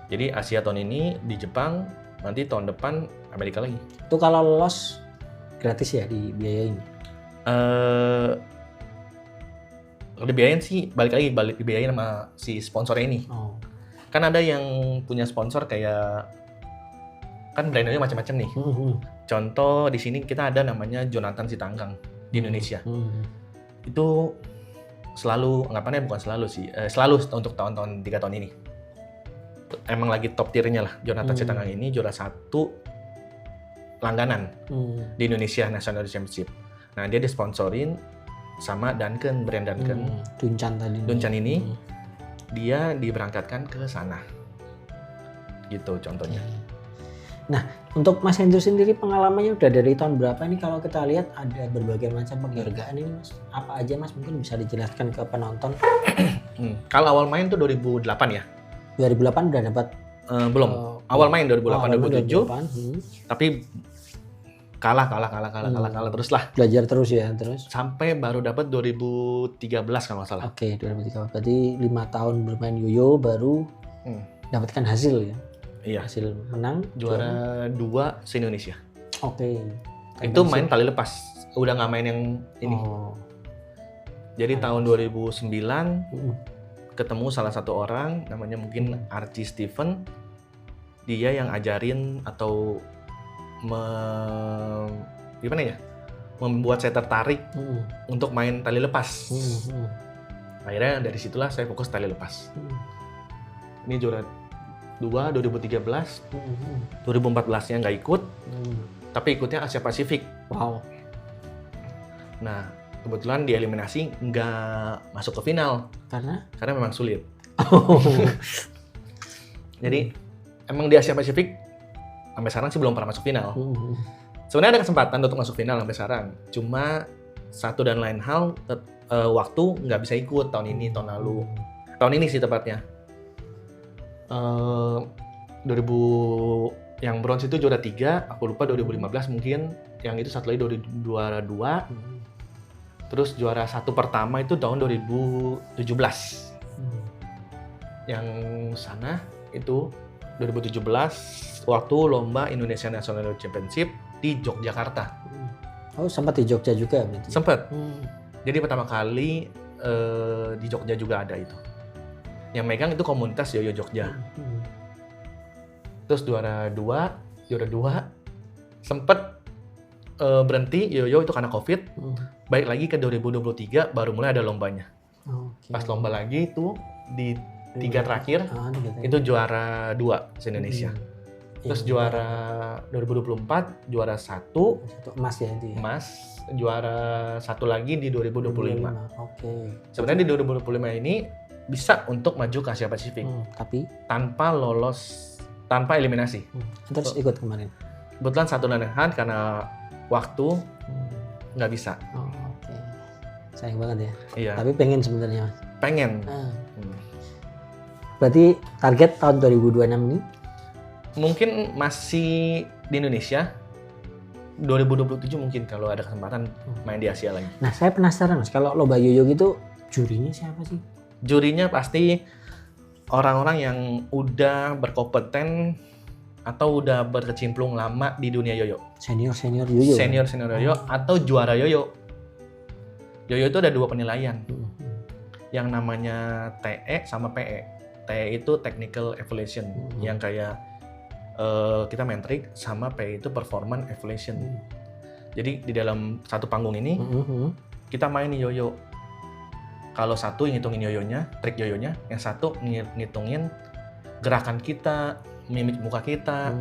Jadi Asia tahun ini di Jepang, nanti tahun depan Amerika lagi. Itu kalau lolos gratis ya, dibiayain? Dibiayain sih, balik lagi dibiayain sama si sponsornya ini. Kan ada yang punya sponsor kayak, kan brandnya macam-macam nih. Contoh di sini kita ada namanya Jonathan Sitanggang di Indonesia. Itu selalu, anggapannya bukan selalu sih, selalu untuk tahun-tahun 3 tahun ini. Emang lagi top tiernya lah. Jonathan Sitanggang ini juara 1 langganan di Indonesia National Championship. Nah, dia disponsorin sama Duncan, brand Duncan. Duncan ini dia diberangkatkan ke sana. Gitu contohnya. Nah, untuk Mas Hendro sendiri pengalamannya udah dari tahun berapa ini? Kalau kita lihat ada berbagai macam penghargaan ini Mas. Apa aja Mas, mungkin bisa dijelaskan ke penonton? Kalau awal main tuh 2008 ya. 2008 udah dapat belum. Awal main 2008 2007. 2008. Tapi kalah terus lah. Belajar terus ya, terus Sampai baru dapat 2013 kalau nggak salah. Oke, 2013. Berarti 5 tahun bermain yoyo baru dapatkan hasil ya. Iya. Hasil menang Juara 2 se-Indonesia. Oke. Itu main tali lepas. Udah nggak main yang ini. Oh. Jadi tahun 2009 ketemu salah satu orang namanya mungkin Archie Steven. Dia yang ajarin atau gimana ya? Membuat saya tertarik untuk main tali lepas. Akhirnya dari situlah saya fokus tali lepas. Ini juara 2 2013. 2014-nya nggak ikut. Tapi ikutnya Asia Pasifik. Wow. Nah, kebetulan di eliminasi nggak masuk ke final. Karena memang sulit. Jadi, emang di Asia Pasifik sampai sekarang sih belum pernah masuk final. Sebenarnya ada kesempatan untuk masuk final sampai sekarang. Cuma satu dan lain hal, waktu nggak bisa ikut tahun ini, tahun lalu. Tahun ini sih tepatnya. 2000 yang bronze itu juara 3, aku lupa 2015 mungkin. Yang itu satu lagi juara 2. Terus juara 1 pertama itu tahun 2017. Yang sana itu 2017 waktu lomba Indonesia National Championship di Yogyakarta. Oh, sempat di Jogja juga berarti? Sempat. Jadi pertama kali di Jogja juga ada itu. Yang megang itu komunitas Yoyo Jogja. Terus juara 2 sempat berhenti Yoyo itu karena COVID. Balik lagi ke 2023 baru mulai ada lombanya. Pas lomba lagi itu di 3 terakhir itu juara 2 se-Indonesia. Terus juara 2024 juara 1 emas ya itu ya. Emas, juara 1 lagi di 2025. Oke. Sebenarnya di 2025 ini bisa untuk maju ke Asia Pasifik. Tapi tanpa eliminasi. Terus ikut kemarin. Kebetulan satu dan lain hal karena waktu nggak bisa. Oke. Sayang banget ya. Iya. Tapi pengen sebenarnya, Mas. Pengen. Berarti target tahun 2026 ini? Mungkin masih di Indonesia. 2027 mungkin kalau ada kesempatan main di Asia lagi. Nah, saya penasaran Mas, kalau lomba yoyo gitu jurinya siapa sih? Jurinya pasti orang-orang yang udah berkompeten atau udah berkecimpung lama di dunia yoyo. Senior yoyo. Senior yoyo atau juara yoyo. Yoyo itu ada 2 penilaian. Yang namanya TE sama PE. TE itu Technical Evaluation, yang kayak kita main trik, sama PE itu Performance Evaluation. Jadi di dalam satu panggung ini kita main yoyo. Kalau satu ngitungin yoyonya, trik yoyonya, yang satu ngitungin gerakan kita, mimik muka kita,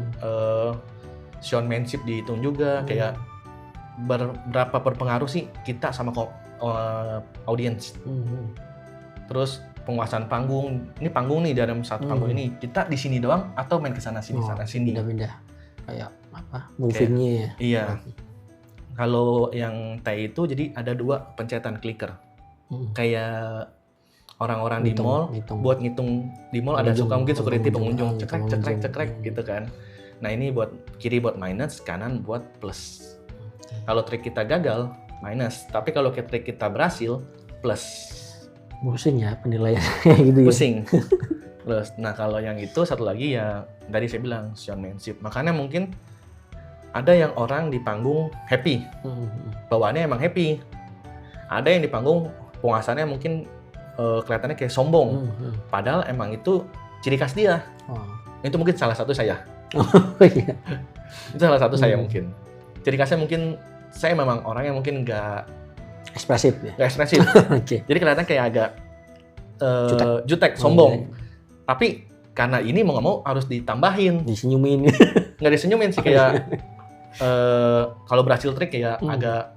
showmanship dihitung juga, kayak berapa berpengaruh sih kita sama audiens. Terus penguasaan panggung, ini panggung nih dalam satu panggung ini, kita di sini doang atau main ke sana sini sana sini. Pindah-pindah. Kayak apa? Movingnya ya. Iya. Kalau yang T itu jadi ada 2 pencetan clicker. Kayak orang-orang di mall buat ngitung di mall ada suka mungkin security pengunjung cekrek gitu kan. Nah, ini buat kiri buat minus, kanan buat plus. Kalau trik kita gagal minus, tapi kalau trik kita berhasil plus. Pusing ya penilaian gitu ya. Pusing. Terus, nah kalau yang itu satu lagi ya tadi saya bilang showmanship. Makanya mungkin ada yang orang di panggung happy, bawaannya emang happy. Ada yang di panggung penguasaannya mungkin kelihatannya kayak sombong. Padahal emang itu ciri khas dia. Itu mungkin salah satu saya. Iya. Itu salah satu saya mungkin. Ciri khasnya mungkin saya memang orang yang mungkin nggak ekspresif ya? Nggak ekspresif. Okay. Jadi kelihatan kayak agak jutek, sombong. Tapi karena ini mau nggak mau harus ditambahin. Disenyumin. Nggak disenyumin sih, kayak kalau berhasil trik kayak agak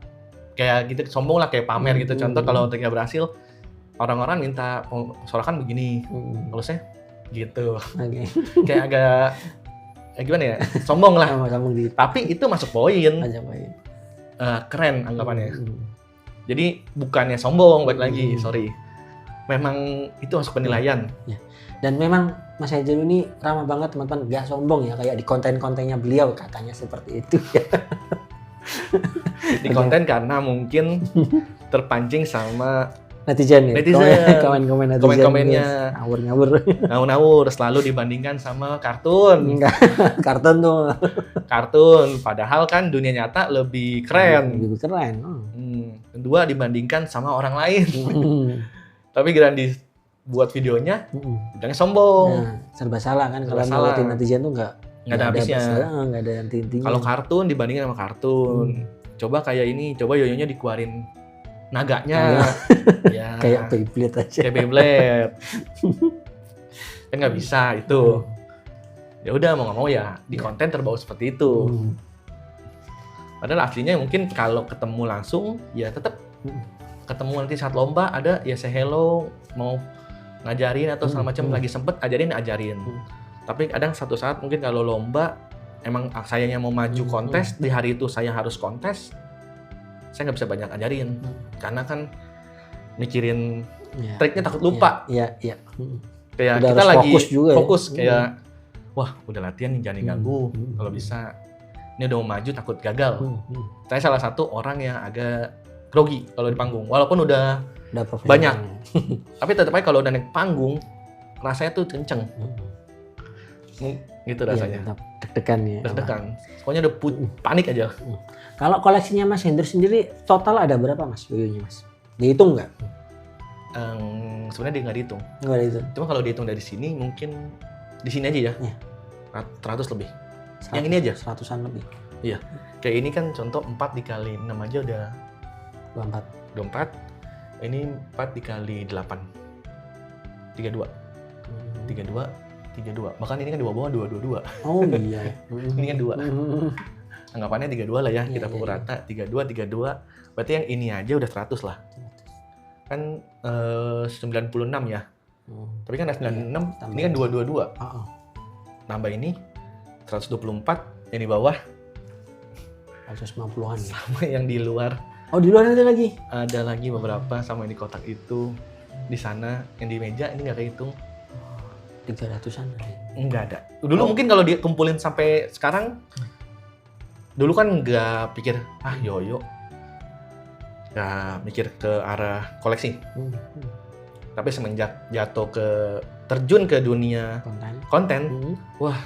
kayak gitu sombong lah, kayak pamer gitu. Contoh kalau triknya berhasil, orang-orang minta sorakan begini. Kalau saya gitu. Okay. Kayak agak gimana ya? Sombong lah. Tapi itu masuk poin. Keren anggapannya. Jadi bukannya sombong, balik lagi, sorry. Memang itu masuk penilaian. Ya. Dan memang Mas Hajrul ini ramah banget teman-teman, nggak sombong ya kayak di konten-kontennya beliau katanya seperti itu ya. Di konten karena mungkin terpancing sama Netizen ya. Netizen. Komen-komen netizen. Komen-komennya. Guys. Ngawur-ngawur. ngawur selalu dibandingkan sama kartun. Enggak, kartun tuh. Kartun, padahal kan dunia nyata lebih keren. Lebih keren. Kedua dibandingkan sama orang lain. Tapi giliran dibuat videonya, bilangnya sombong. Nah, serba salah kan kalau Serba ngeliatin salah. netizen tuh Nggak ada habisnya. Nggak ada intinya. Kalau kartun dibandingin sama kartun, coba kayak ini, coba yoyonya dikeluarin naganya, ya kayak Beyblade aja. kayak Beyblade, kan nggak bisa itu. Ya udah mau nggak mau ya di konten terbawa seperti itu. Padahal aslinya mungkin kalau ketemu langsung ya tetap ketemu nanti saat lomba ada ya say hello, mau ngajarin atau segala macam lagi sempet ajarin. Tapi kadang satu saat mungkin kalau lomba emang sayanya mau maju kontes di hari itu saya harus kontes, saya nggak bisa banyak ajarin karena kan mikirin triknya takut lupa. Iya. Kayak Udah kita harus lagi fokus juga fokus ya. kayak wah udah latihan nih jangan diganggu. Kalau bisa ini udah mau maju takut gagal. Saya salah satu orang yang agak grogi kalau di panggung walaupun udah banyak. Tapi tetap aja kalau udah naik panggung rasanya tuh kenceng. Gitu rasanya. Iya, deg-degan ya. Deg-degan. Pokoknya udah panik aja. Kalau koleksinya Mas Hendro sendiri total ada berapa Mas yoyonya Mas? Dihitung nggak? Sebenarnya dia nggak dihitung. Nggak dihitung. Cuma kalau dihitung dari sini mungkin di sini aja ya. Iya. 100 lebih. 100, Yang ini aja. 100-an lebih. Iya. Kayak ini kan contoh 4 dikali 6 aja udah 24. 24. Ini 4 dikali 8. 32. 32. Bahkan ini kan di bawah 222. Oh iya. Ini kan 2. Anggapannya 32 lah ya, kita pukul Iya. rata 32. Berarti yang ini aja udah 100 lah. Kan 96 ya. Tapi kan ada 96, ini kan 222. Tambah ini 124 yang di bawah 150-an ya. sama yang di luar. Oh di luar ada lagi? Ada lagi beberapa sama yang di kotak itu. Di sana yang di meja ini nggak kehitung. 300-an ada. Nggak ada. Dulu mungkin kalau dikumpulin sampai sekarang, dulu kan nggak pikir yoyo, nggak mikir ke arah koleksi. Tapi semenjak terjun ke dunia konten, wah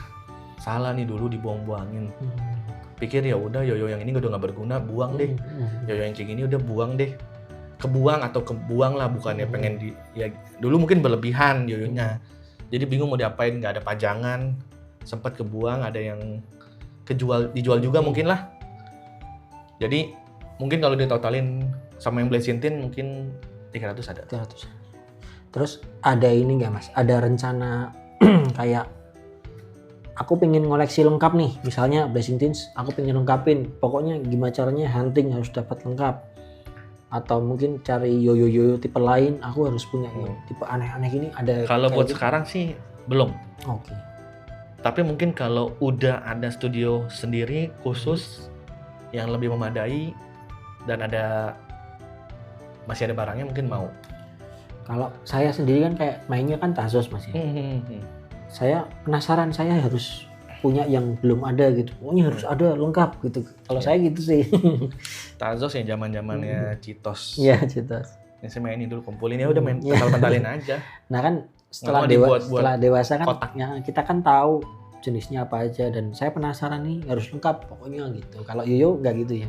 salah nih dulu dibuang-buangin. Pikir ya udah yoyo yang ini udah nggak berguna, buang deh. Yoyo yang kayak gini udah buang deh. Kebuang lah, bukannya pengen ya dulu mungkin berlebihan yoyonya. Jadi bingung mau diapain, nggak ada pajangan, sempat kebuang, ada yang dijual juga mungkin lah. Jadi mungkin kalau ditotalin sama yang Blazing Tin mungkin 300 ada. 300. Terus ada ini nggak Mas? Ada rencana kayak aku pengen ngoleksi lengkap nih, misalnya Blazing Teens, aku pengen lengkapin. Pokoknya gimana caranya hunting harus dapat lengkap. Atau mungkin cari yoyo tipe lain, aku harus punya yang tipe aneh-aneh gini. Ada. Kalau buat gitu? sekarang sih belum. Oke. Tapi mungkin kalau udah ada studio sendiri khusus yang lebih memadai dan masih ada barangnya mungkin mau. Kalau saya sendiri kan kayak mainnya kan Tazos Mas ya. Saya penasaran, saya harus punya yang belum ada gitu. Pokoknya harus ada lengkap gitu. Kalau saya gitu sih. Tazos yang zamannya Citos. Iya, Citos. Yang saya mainin dulu, kumpulin ya udah main pental-pentalin aja. Nah kan setelah dewasa kan ya, kita kan tahu jenisnya apa aja dan saya penasaran nih harus lengkap pokoknya gitu. Kalau yoyo nggak gitu ya?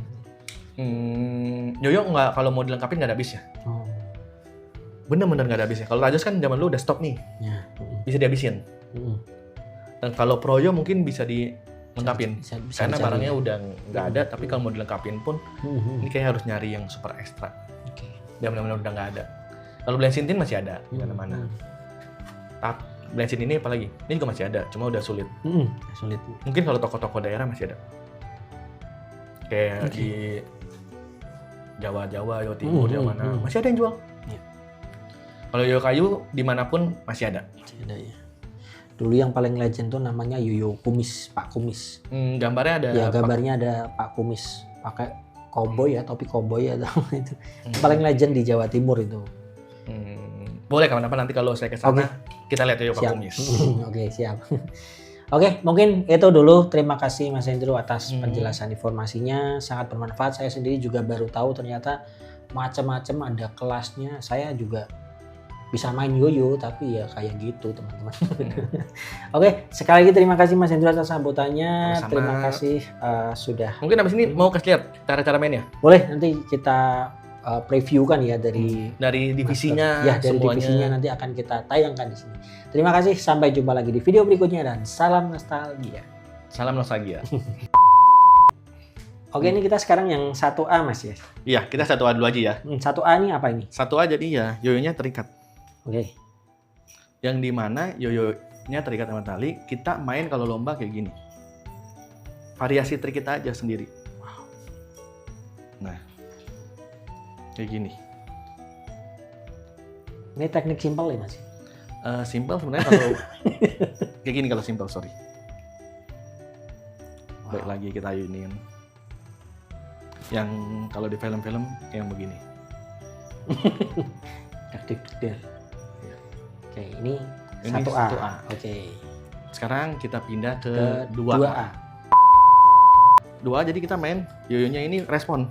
Yoyo nggak, kalau mau dilengkapin nggak ada habisnya. Oh. Bener-bener nggak ada habisnya. Kalau Tazos kan zaman dulu udah stop nih, Ya. bisa dihabisin. Dan kalau Proyo mungkin bisa dilengkapin, Bisa karena dicari. barangnya udah nggak ada. Tapi kalau mau dilengkapin pun, ini kayak harus nyari yang super ekstra. Oke. Dia benar-benar udah nggak ada. Kalau Blazing Tin masih ada di mana-mana. Tapi Blazing ini apalagi? Ini juga masih ada, cuma udah sulit. Sulit. Mungkin kalau toko-toko daerah masih ada. Kayak di Jawa, Jawa Timur, Jawa mana, masih ada yang jual. Iya. Kalau yoyo kayu dimanapun masih ada. Masih ada ya. Dulu yang paling legend tuh namanya Yoyo Kumis, Pak Kumis. Gambarnya ada. Ya gambarnya ada Pak Kumis pakai koboi ya, topi koboi atau itu. Paling legend di Jawa Timur itu. Boleh kapan-kapan nanti kalau saya ke sana Kita lihat yoyo Pak Siap. Kumis. Oke, siap. Oke, mungkin itu dulu. Terima kasih Mas Hendro atas penjelasan informasinya, sangat bermanfaat. Saya sendiri juga baru tahu ternyata macam-macam ada kelasnya. Saya juga bisa main yoyo, tapi ya kayak gitu teman-teman. Oke, sekali lagi terima kasih Mas Hendro atas sambutannya. Sama-sama. Terima kasih sudah. Mungkin abis ini mau kasih lihat cara-cara mainnya Boleh nanti kita preview kan ya dari divisinya, ya dari semuanya. divisinya nanti akan kita tayangkan di sini. Terima kasih, sampai jumpa lagi di video berikutnya dan salam nostalgia. Salam nostalgia. Oke, ini kita sekarang yang 1A Mas ya. Iya, kita 1A dulu aja ya. 1A ini apa ini? 1A jadi ya yoyonya terikat. Oke. Yang dimana yoyonya terikat sama tali, kita main kalau lomba kayak gini. Variasi trik kita aja sendiri. Nah, kayak gini. Ini teknik simpel ya Mas? Simple sebenarnya kalau kayak gini kalau simple, sorry. Baik lagi kita ayunin. Yang kalau di film-film yang begini. Deg-deg. Oke, ini Ini 1A. 1A. Oke. Sekarang kita pindah ke 2A. 2A. 2A jadi kita main yoyonya ini respon.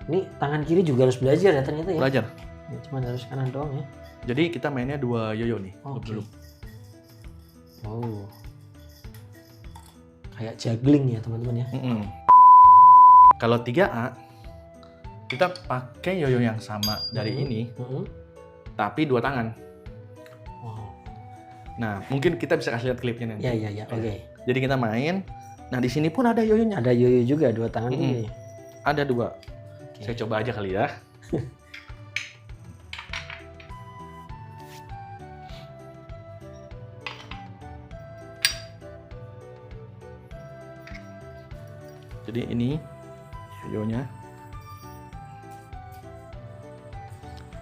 Ini tangan kiri juga harus belajar ya ternyata ya. Belajar. Ya, cuma harus kanan doang ya. Jadi kita mainnya 2 yoyo nih, Oke. loop-loop. Oh. Kayak juggling ya teman-teman ya. Kalau 3A kita pakai yoyo yang sama dari ini, tapi 2 tangan. Oh. Nah, mungkin kita bisa kasih lihat klipnya nanti. Ya. Oke. Jadi kita main. Nah, di sini pun ada yoyonya. Ada yoyo juga 2 tangan juga ya. Ada 2. Oke. Saya coba aja kali ya. Jadi ini yoyonya.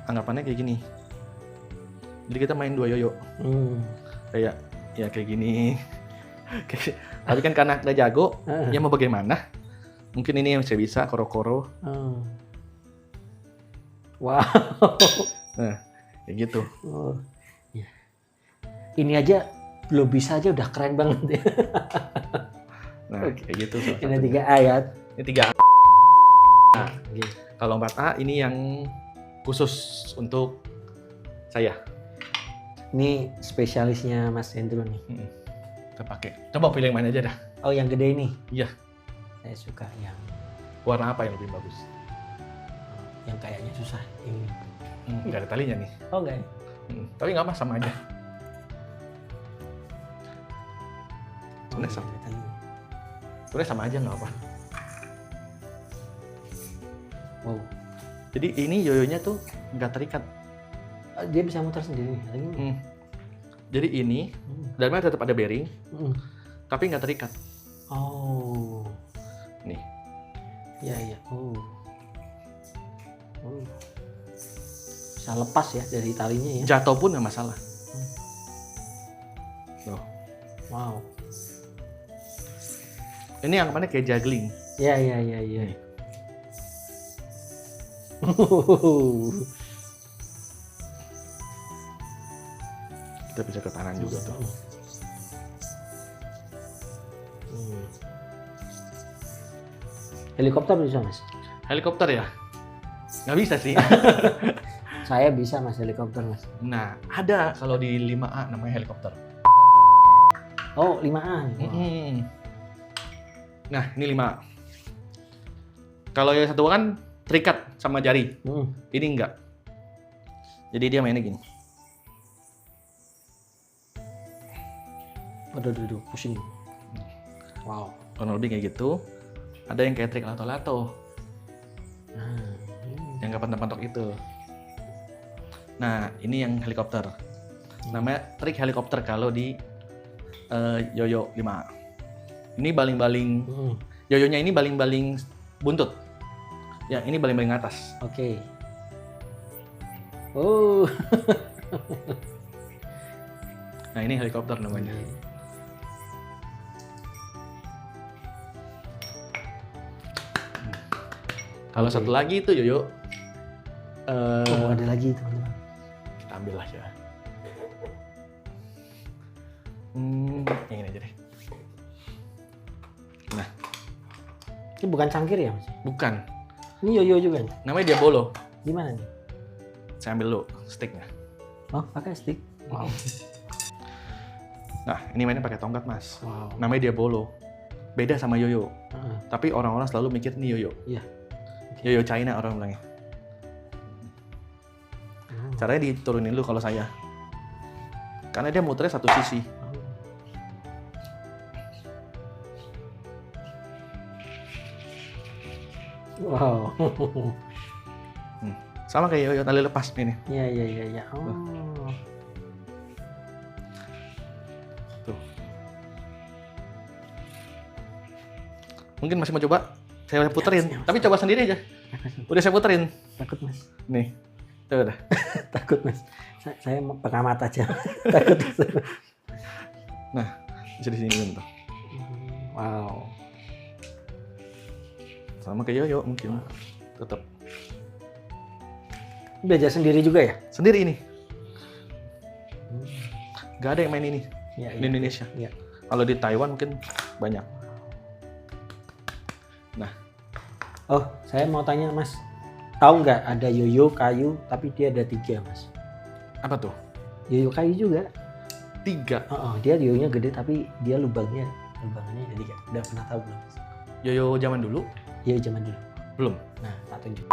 Anggapannya kayak gini. Jadi kita main 2 yoyo. Kayak ya kayak gini. Tapi kan karena nggak jago, ya mau bagaimana? Mungkin ini yang saya bisa koro-koro. Wow. Nah, kayak gitu. Oh. Ya. Ini aja belum bisa aja udah keren banget ya. Nah, kayak gitu. Ini 3A ya. Ini 3A. Nah, Oke. kalau 4A ini yang khusus untuk saya. Ini spesialisnya Mas Hendro nih. Kita pakai. Coba pilih yang mana aja dah. Oh, yang gede ini. Iya. Saya suka yang Warna apa yang lebih bagus? kayaknya susah ini. Nggak ada talinya nih. Oh, enggak. Tapi nggak apa, sama aja. Oh, Sebenarnya sama. ada talinya. Sebenarnya sama aja nggak apa. Wow. Jadi ini yoyonya tuh nggak terikat. Dia bisa muter sendiri lagi. Jadi ini dalamnya tetap ada bearing, tapi nggak terikat. Oh. Nih. Iya. Oh. Bisa lepas ya dari talinya ya. Jatuh pun nggak masalah. Loh. Wow. Ini anggapannya kayak juggling. Iya. Nih. Kita bisa ke tangan juga tuh. Helikopter bisa Mas? Helikopter ya? Nggak bisa sih. Saya bisa Mas helikopter Mas. Nah, ada kalau di 5A namanya helikopter. Oh 5A. Nah, ini 5A. Kalau yang 1 kan terikat sama jari. Ini enggak. Jadi dia mainnya gini. Aduh, pusing. Wow. Kurang lebih kayak gitu. Ada yang kayak trik lato-lato. Yang nggak pantok-pantok itu. Nah, ini yang helikopter. Namanya trik helikopter kalau di yoyo 5A. Ini baling-baling. Yoyonya ini baling-baling buntut. Yang ini baling-baling atas. Oke. Oh. Nah, ini helikopter namanya. Kalau satu lagi itu yoyo. Oh, ada lagi teman-teman. Kita ambil lah ya. Yang ini aja deh. Nah, Ini bukan cangkir ya Mas? bukan. Ini yoyo juga nih. Namanya Diabolo. Gimana nih? Saya ambil dulu sticknya. Oh, pakai stick. Wow. Nah, ini mainnya pakai tongkat, Mas. Wow. Namanya Diabolo. Beda sama yoyo. Heeh. Tapi orang-orang selalu mikir ini yoyo. Iya. Yoyo China orang bilangnya. Caranya diturunin dulu kalau saya. Karena dia muternya satu sisi. Wow. Sama kayak yoyo tali lepas ini. Iya. Oh. Tuh. Mungkin masih mau coba? Saya puterin. Ya, Tapi coba sendiri aja. Udah saya puterin. Takut Mas. Nih. Tuh udah. Takut Mas. Saya mau pengamat aja. Takut. Nah, bisa di sini tuh. Wow. Sama kayak yoyo mungkin. Tetap. Belajar sendiri juga ya? Sendiri ini. Gak ada yang main ini Iya. di Indonesia. Iya. Kalau di Taiwan mungkin banyak. Nah, Oh, saya mau tanya Mas. Tahu nggak ada yoyo kayu tapi dia ada 3 Mas? apa tuh? Yoyo kayu juga. 3. Dia yoyonya gede tapi dia lubangannya jadi 3. Udah pernah tahu belum? Mas? Yoyo zaman dulu? Yoyo zaman dulu. Belum. Nah, tak tunjuk.